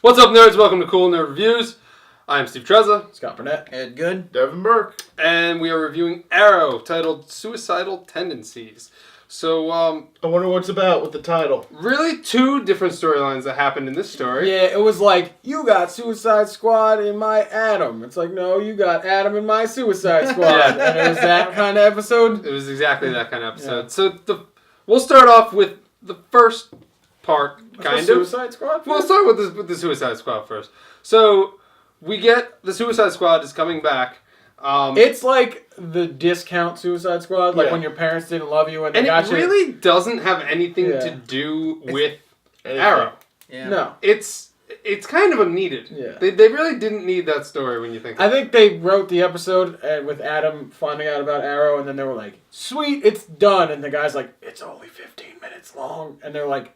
What's up, nerds? Welcome to Cool Nerd Reviews. I'm Steve Trezza. Scott Burnett. Ed Good. Devin Burke. And we are reviewing Arrow, titled Suicidal Tendencies. So, I wonder what's about with the title. really two different storylines that happened in this story. Yeah, it was like, you got Suicide Squad in my Atom. It's like, no, you got Atom in my Suicide Squad. Yeah. And it was that kind of episode. It was exactly that kind of episode. Yeah. So, we'll start off with the first part, kind of. Suicide Squad? We'll start with the Suicide Squad first. So, we get the Suicide Squad is coming back. It's like the discount Suicide Squad, like when your parents didn't love you and they got you. And it really doesn't have anything to do with Arrow. Yeah. No. It's kind of unneeded. Yeah. They really didn't need that story when you think about it. I think they wrote the episode with Adam finding out about Arrow, and then they were like, sweet, it's done. And the guy's like, it's only 15 minutes long. And they're like,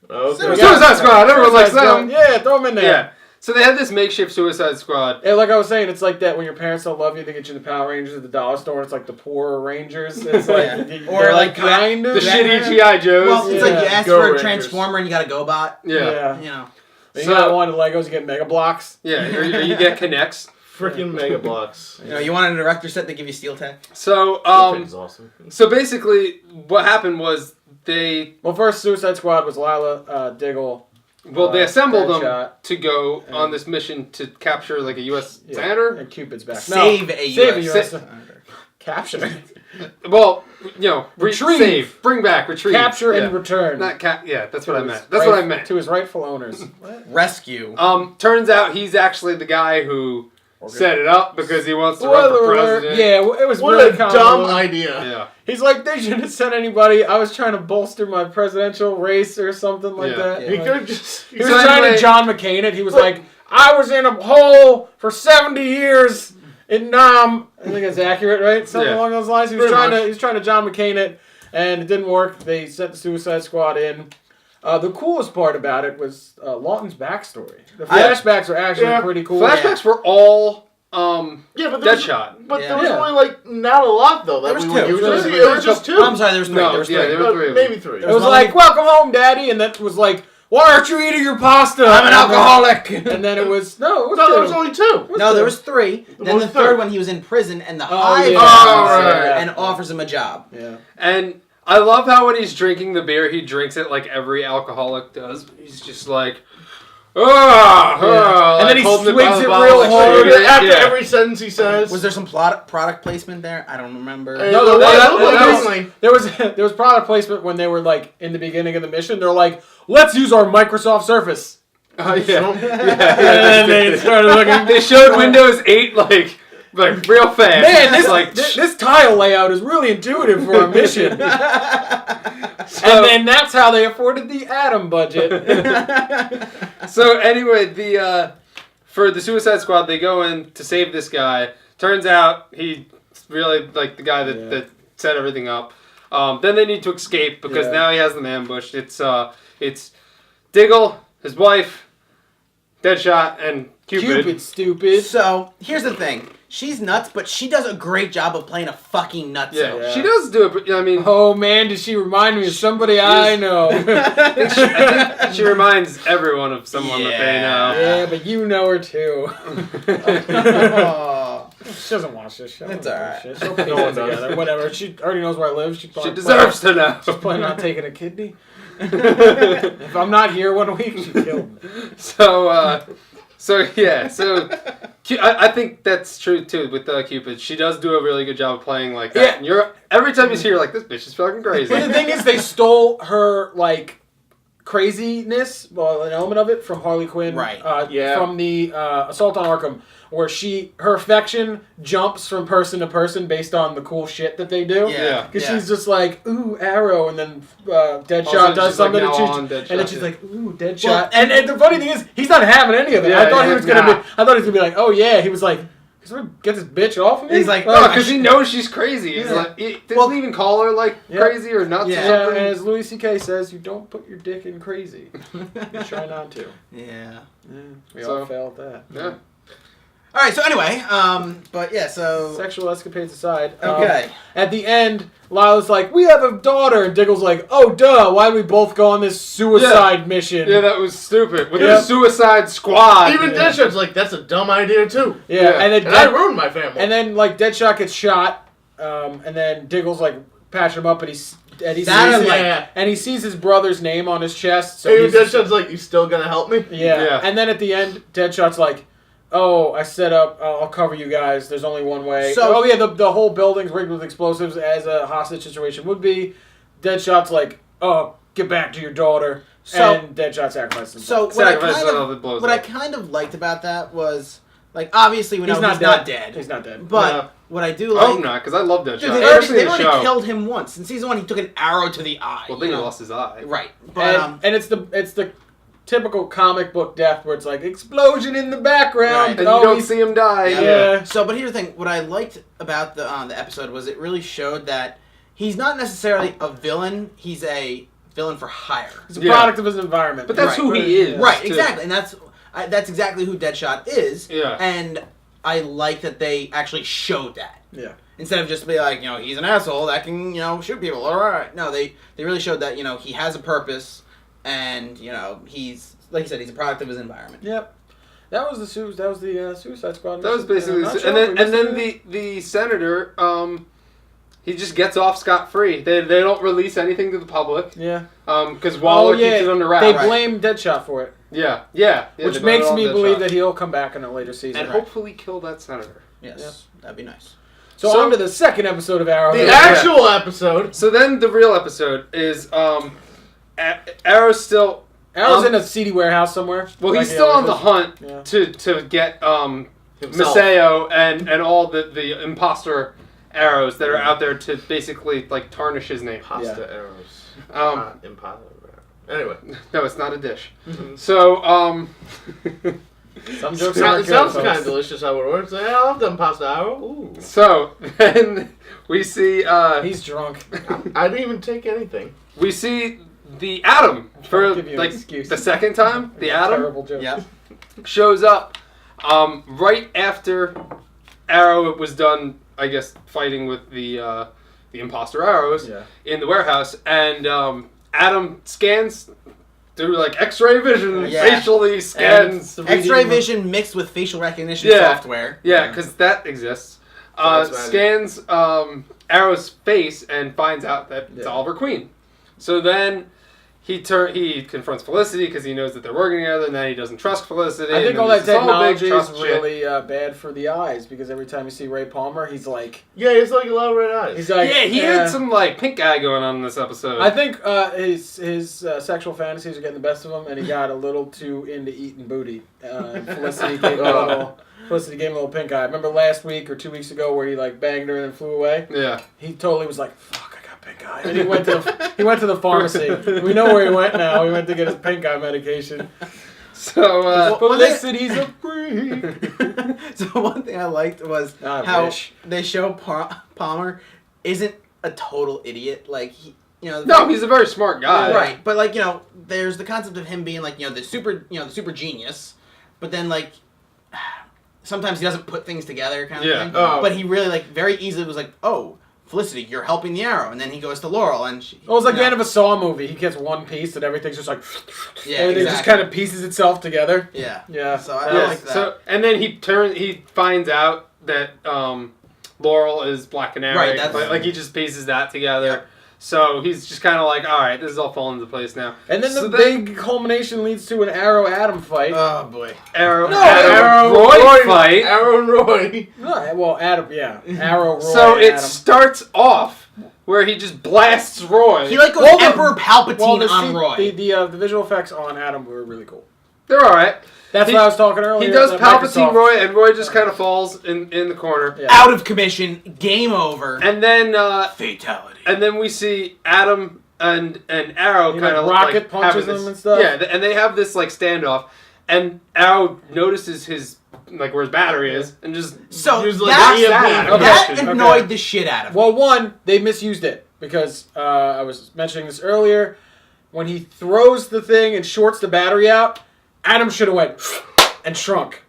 okay. Suicide Squad, everyone likes them. Yeah, throw them in there. Yeah. So they had this makeshift Suicide Squad. And like I was saying, it's like that when your parents don't love you, they get you the Power Rangers at the dollar store. It's like the poor Rangers. It's like, or like kind of the shitty G.I. Joes. Well, it's like you ask Go for a Rangers. Transformer and you got a GoBot. Yeah. You know. You got one of the Legos, you get Mega Blocks. Yeah, or you get Connects. Freaking Mega Blocks. You know, you want a director set, they give you Steel Tech. So, Cupid's awesome. So basically, what happened was they... Well, first Suicide Squad was Lyla, Diggle. Well, they assembled them Deadshot, to go on this mission to capture, like, a U.S. senator. And Cupid's back. Save a U.S. senator. Capture. Well, you know, Retrieve. Save. Bring back. Retrieve. Capture and return. Not yeah, that's what I meant. That's what I meant. To his rightful owners. Rescue. Turns out he's actually the guy who set it up because he wants to run for president. Yeah, it was What really a dumb idea. Yeah. He's like, they shouldn't have sent anybody. I was trying to bolster my presidential race or something like that. Yeah. He could have just... He was trying to John McCain it. He was like, I was in a hole for 70 years in Nam. I think that's accurate, right? Something along those lines. He was trying to John McCain it, and it didn't work. They sent the Suicide Squad in. The coolest part about it was Lawton's backstory. The flashbacks are actually pretty cool. Flashbacks were all but Deadshot. But there was only like not a lot though. That There was we two. would usually see. There It was just two. I'm sorry, there was three. No, there was three. there were three. Maybe three. It was like, welcome home, Daddy, and that was like, why aren't you eating your pasta? I'm an alcoholic. And then it was, there was only two. No, there was three. Then was the the third third? one, he was in prison, and the right. hive and offers him a job. Yeah. And I love how when he's drinking the beer, he drinks it like every alcoholic does. He's just like, and then he holding swigs it by the real bottle, hard. like, After every sentence he says. Was there some product placement there? I don't remember. No, there was product placement when they were like in the beginning of the mission. They're like, let's use our Microsoft Surface. And then they started looking. They showed Windows 8 like real fast. Man, this tile layout is really intuitive for a mission. And then that's how they afforded the Atom budget. So anyway, for the Suicide Squad, they go in to save this guy. Turns out he's really like the guy that set everything up. Then they need to escape because now he has them ambushed. It's Diggle, his wife, Deadshot, and Cupid. Cupid, stupid. So, here's the thing. She's nuts, but she does a great job of playing a fucking nutso. Yeah, she does do it, but I mean... Oh, man, does she remind me of somebody I know? I think she reminds everyone of someone that they know. Yeah, but you know her, too. She doesn't watch this show. It's alright. She'll piece it together. Whatever. She already knows where I live. She deserves to know. She's planning on taking a kidney. If I'm not here 1 week, she killed me. I think that's true too with Cupid. She does do a really good job of playing like that. Yeah. And every time you see her, like, this bitch is fucking crazy. But the thing is, they stole her like craziness, well, an element of it from Harley Quinn, right? From the Assault on Arkham, where her affection jumps from person to person based on the cool shit that they do. Yeah, because she's just like, ooh, Arrow, and then Deadshot does something, and then she's like, ooh, Deadshot. Well, and the funny thing is, he's not having any of it. I thought he was gonna be like, oh yeah, he was like, get this bitch off of me. He's like, because he knows she's crazy. He's like, he doesn't even call her like crazy or nuts. Yeah, or something. and as Louis C.K. says, you don't put your dick in crazy. You try not to. Yeah. We all failed that. Yeah. All right. So anyway, but yeah. So Sexual escapades aside. Okay. At the end, Lyla's like, "We have a daughter," and Diggle's like, "Oh, duh! Why did we both go on this suicide mission?" Yeah, that was stupid. With the Suicide Squad. Even Deadshot's like, that's a dumb idea too. Yeah, and then I ruined my family. And then like Deadshot gets shot, and then Diggle's like patching him up, and he sees his brother's name on his chest. So Deadshot's like, "You still gonna help me?" Yeah. And then at the end, Deadshot's like, "Oh, I set up. I'll cover you guys. There's only one way." So, the whole building's rigged with explosives, as a hostage situation would be. Deadshot's like, "Oh, get back to your daughter." And Deadshot sacrifices himself. So what I kind of liked about that was, like, obviously we know he's not dead. He's not dead. But what I do like... I hope not, because I love Deadshot. They already killed him once. In season 1, he took an arrow to the eye. Well, then he lost his eye. Right. But, and it's the typical comic book death where it's like, explosion in the background. Right. And you don't see him die. Yeah. So, but here's the thing. What I liked about the episode was it really showed that he's not necessarily a villain. He's a villain for hire. He's a product of his environment. But that's who he is. Right, exactly. And that's exactly who Deadshot is. Yeah. And I like that they actually showed that. Yeah. Instead of just be like, he's an asshole that can, shoot people. All right. No, they really showed that, he has a purpose, and he's, like you said, he's a product of his environment. Yep. That was the Suicide Squad. That was basically, and then the senator, he just gets off scot-free. They don't release anything to the public. Yeah. Because Waller keeps it under wraps. They blame Deadshot for it. Yeah. Which makes me believe that he'll come back in a later season. And hopefully kill that senator. Yes. That'd be nice. So on to the second episode of Arrow. The actual episode. So then the real episode is Arrow's still... Arrow's in a seedy warehouse somewhere. Well, he's still on the hunt to get Maseo and all the imposter Arrows that are out there to basically like tarnish his name. Pasta arrows. Imposter. Anyway. No, it's not a dish. So, some jokes it sounds kind of delicious how it works. Yeah, I've done pasta arrow. Ooh. So, then we see... he's drunk. I didn't even take anything. We see the Atom for like the second time. The Atom terrible joke. shows up right after Arrow was done, I guess, fighting with the imposter Arrows in the warehouse, and Atom scans through like X-ray vision, facially scans. X-ray vision mixed with facial recognition software. Yeah, because that exists. Scans Arrow's face and finds out that it's Oliver Queen. So then he confronts Felicity because he knows that they're working together, and then he doesn't trust Felicity. I think all that technology is really bad for the eyes, because every time you see Ray Palmer, he's like... Yeah, he's like a lot of red eyes. He's like, he had some like pink eye going on in this episode. I think his sexual fantasies are getting the best of him, and he got a little too into eating booty. And Felicity gave him a little pink eye. Remember last week or 2 weeks ago where he like banged her and then flew away? Yeah. He totally was like, fuck, I got pink eye. And he went to the pharmacy. We know where he went now. He went to get his pink eye medication. So, Felicity's a freak. So one thing I liked was how they show Palmer isn't a total idiot. Like, no, he's a very smart guy. Right, but like, there's the concept of him being like, the super genius, but then like, sometimes he doesn't put things together kind of thing. Oh. But he really like very easily was like, oh, Felicity, you're helping the Arrow, and then he goes to Laurel, and she... Well, it's like the end of a Saw movie. He gets one piece, and everything's just like... Yeah, everything just kind of pieces itself together. Yeah. Yeah. So I like that. So, and then he finds out that Laurel is Black Canary. Right, like he just pieces that together. Yep. So he's just kind of like, all right, this is all falling into place now. And then the big culmination leads to an Arrow-Atom fight. Oh, boy. Arrow-Roy fight. Arrow and Roy. No, well, Adam, yeah. Arrow-Roy. So it starts off where he just blasts Roy. He like goes Emperor Palpatine on Roy. The visual effects on Adam were really cool. They're all right. That's what I was talking earlier. He does Palpatine Roy, and Roy just kind of falls in the corner. Yeah. Out of commission. Game over. And then... fatality. And then we see Adam and Arrow kind of rocket punches him and stuff. Yeah, and they have this like standoff, and Arrow notices his like where his battery is, and just that annoyed the shit out of me. Well, one, they misused it because I was mentioning this earlier. When he throws the thing and shorts the battery out, Adam should have went and shrunk.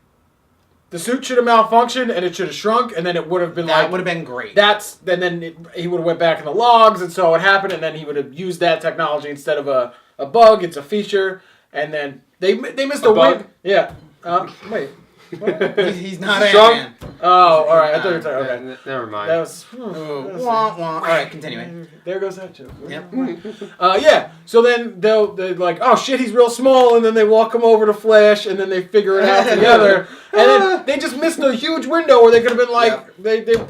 the suit should have malfunctioned and it should have shrunk, and then it would have been That would have been great. He would have went back in the logs, and so it happened, and then he would have used that technology instead of a bug. It's a feature, and then they missed a bug? win. Yeah. Wait. He's not Strong? Ant-Man. Oh, all right. I thought you were talking. Okay. Never mind. That was. All right, continuing. There goes that joke. Yep. Yeah. So then they're like, oh shit, he's real small, and then they walk him over to Flash, and then they figure it out together, and then they just missed a huge window where they could have been like, they could have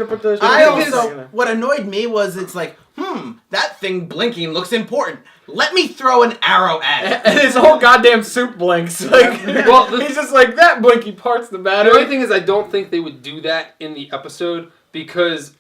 put the. What annoyed me was it's like, that thing blinking looks important. Let me throw an arrow at it. And his whole goddamn suit blinks. Like, he's just like, that blinky part's the battery. The only thing is, I don't think they would do that in the episode because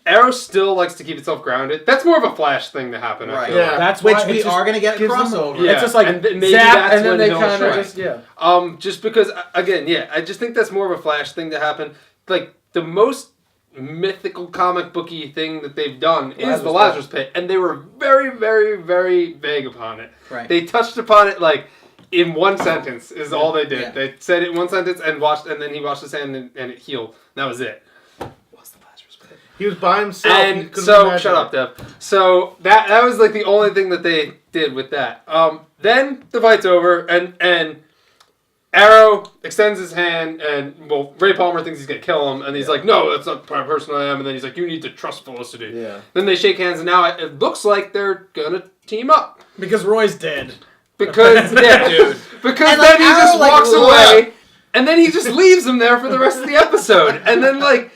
Arrow still likes to keep itself grounded. That's more of a Flash thing to happen. Right. Yeah. That's which why we are going to get a crossover. It's just like, and maybe zap, that's and then when they he'll kind of shrink. just, yeah. Just because, again, I just think that's more of a Flash thing to happen. Like, the most mythical comic booky thing that they've done is the Lazarus Pit, and they were very, very, very vague upon it. Right. They touched upon it like in one sentence is all they did. Yeah. They said it in one sentence and then he washed his hand and it healed. That was it. What's the Lazarus Pit? He was by himself. And so shut up, Dev. So that was like the only thing that they did with that. Then the fight's over and Arrow extends his hand, and, Ray Palmer thinks he's going to kill him, and he's like, no, that's not the kind of person I am, and then he's like, you need to trust Felicity. Yeah. Then they shake hands, and now it looks like they're going to team up. Because Roy's dead. Because, yeah, dude. Because And, then like, he Arrow, just like, walks left. away, and then he just leaves him there for the rest of the episode. And then, like,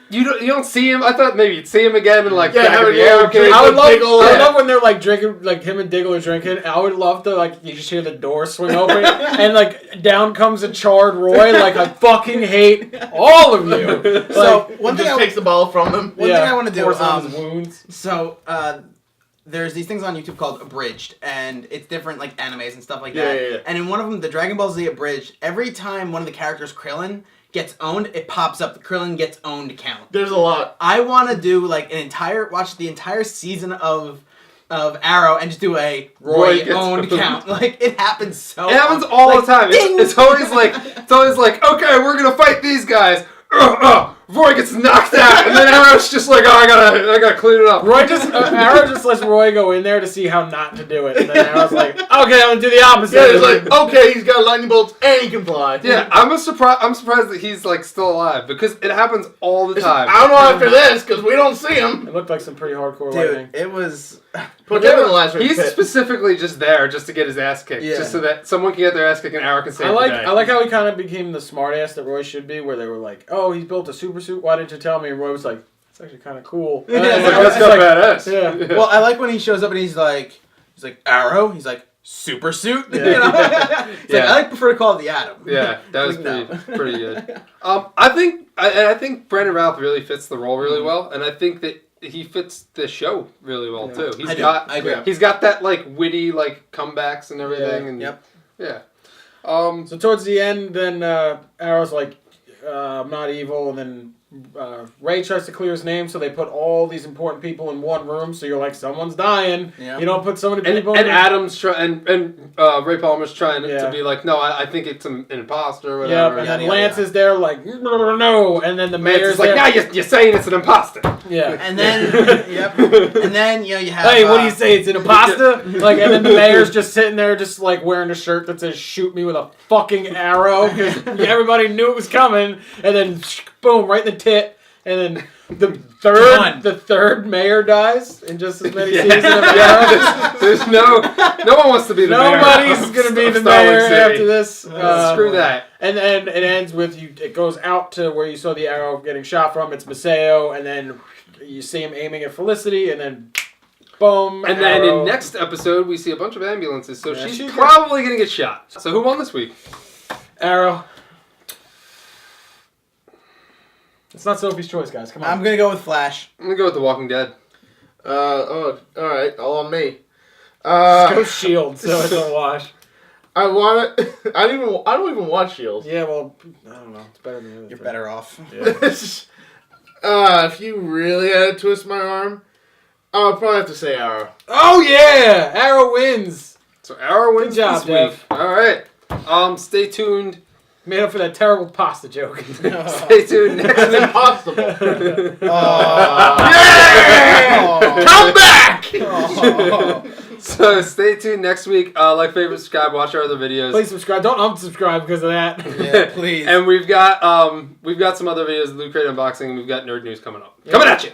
you don't see him. I thought maybe you'd see him again and like back of the arrow cage. I would love Diggle. I love when they're like drinking, like him and Diggle are drinking. I would love to like you just hear the door swing open and like down comes a charred Roy. Like I fucking hate all of you. So Like, one thing just takes the ball from them. One thing I want to do. pours on his wounds. So there's these things on YouTube called Abridged, and it's different like animes and stuff like that. Yeah. And in one of them, the Dragon Ball Z Abridged, every time one of the characters, Krillin, gets owned, it pops up the Krillin gets owned count. There's a watch I want to do like watch the entire season of Arrow and just do a Roy gets owned owned. count. Like it happens so. It happens often. all Like, the time. ding! It's always like, okay, we're gonna fight these guys. Roy gets knocked out, and then Arrow's just like, I gotta clean it up. Arrow just lets Roy go in there to see how not to do it, and then Arrow's like, okay, I'm gonna do the opposite. Yeah, it's like, okay, he's got lightning bolts and he can fly. Yeah, I'm surprised that he's like still alive because it happens all the time. I don't know after this because we don't see him. It looked like some pretty hardcore lightning. Dude, it was. Put him in the last He's pit. specifically just there just to get his ass kicked, Yeah. just so that someone can get their ass kicked and Arrow can save the day. I like how he kind of became the smartass that Roy should be, where they were like, "Oh, he's built a super suit. Why didn't you tell me?" And Roy was like, "It's actually kind of cool." Yeah, And It's I like, was that's just got badass. yeah. Well, I like when he shows up and he's like Arrow. He's like super suit. Yeah. You know? It's Yeah. like, I prefer to call it the Atom. Yeah, that was No. pretty good. I think Brandon Routh really fits the role really well, and I think that he fits the show really well too. I agree. He's got that like witty like comebacks and everything. Yeah. And Yep. Yeah. So towards the end, then Arrow's like, "I'm not evil," and then Ray tries to clear his name, so they put all these important people in one room. So you're like, someone's dying. Yeah. You don't put so many And people. in there. Adam's trying, and Ray Palmer's trying Yeah. to be like, no, I think it's an imposter or Yep, whatever. and then Yeah. Lance is there like, no, and then the mayor's It's like, there. now you're saying it's an imposter. Yeah. And then, yep. And then you have. Hey, what do you say? It's an imposter? Like, and then the mayor's just sitting there, just like wearing a shirt that says "Shoot me with a fucking arrow." 'Cause everybody knew it was coming, and then boom, right in the tit, and then the third mayor dies in just as many seasons of Arrow. There's no one wants to be the mayor. Nobody's gonna be of the Star Lake mayor City. after this. Screw that. And then it ends with you. It goes out to where you saw the arrow getting shot from. It's Maseo, and then you see him aiming at Felicity, and then boom. And then arrow. in next episode, we see a bunch of ambulances, so Yeah, she's she's probably going to get shot. So who won this week? Arrow. It's not Sophie's choice, guys. Come on. I'm gonna go with Flash. I'm going to go with The Walking Dead. All right, all on me. Go Shield, so it's a wash. I want it. I don't even watch Shield. Yeah, well, I don't know. It's better than the other You're thing. better off. Yeah. If you really had to twist my arm, I would probably have to say Arrow. Oh yeah, Arrow wins. So Arrow wins Good job, this week. Dev. All right. Stay tuned Made up for that terrible pasta joke. Stay tuned next That's week. impossible. Yeah! Come back! So stay tuned next week. Like, favorite, subscribe, watch our other videos. Please subscribe. Don't unsubscribe because of that. Yeah, please. And we've got some other videos, Loot Crate unboxing, and we've got nerd news coming up. Coming at you.